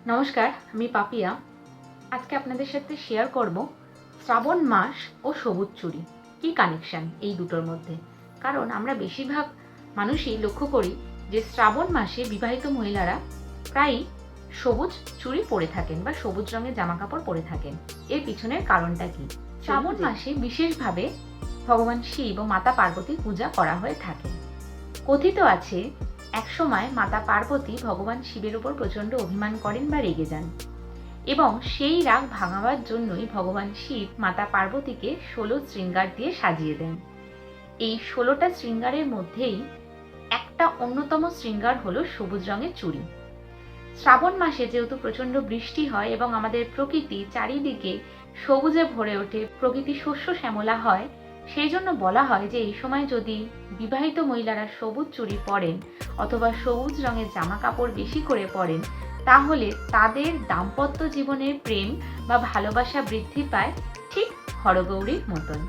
নমস্কার, আমি পাপিয়া। আজকে আপনাদের সাথে শেয়ার করব শ্রাবণ মাস ও সবুজ চুড়ি কী কানেকশান এই দুটোর মধ্যে। কারণ আমরা বেশিরভাগ মানুষই লক্ষ্য করি যে শ্রাবণ মাসে বিবাহিত মহিলারা প্রায়ই সবুজ চুড়ি পরে থাকেন বা সবুজ রঙের জামাকাপড় পরে থাকেন। এর পিছনের কারণটা কি? শ্রাবণ মাসে বিশেষভাবে ভগবান শিব ও মাতা পার্বতীর পূজা করা হয়ে থাকে। কথিত আছে একসময় মাতা পার্বতী ভগবান শিবের উপর প্রচণ্ড অভিমান করেন বা রেগে যান, এবং সেই রাগ ভাঙাবার জন্যই ভগবান শিব মাতা পার্বতীকে 16 শৃঙ্গার দিয়ে সাজিয়ে দেন। এই 16টা শৃঙ্গারের মধ্যেই একটা অন্যতম শৃঙ্গার হলো সবুজ রঙের চুড়ি। শ্রাবণ মাসে যেহেতু প্রচণ্ড বৃষ্টি হয় এবং আমাদের প্রকৃতি চারিদিকে সবুজে ভরে ওঠে, প্রকৃতি শস্য শ্যামলা হয়, সেই জন্য বলা হয় যে এই সময় যদি বিবাহিত মহিলারা সবুজ চুড়ি পরেন অথবা সবুজ রঙের জামা কাপড় বেশি করে পরেন, তাহলে তাদের দাম্পত্য জীবনের প্রেম বা ভালোবাসা বৃদ্ধি পায় ঠিক হরগৌরীর মতন।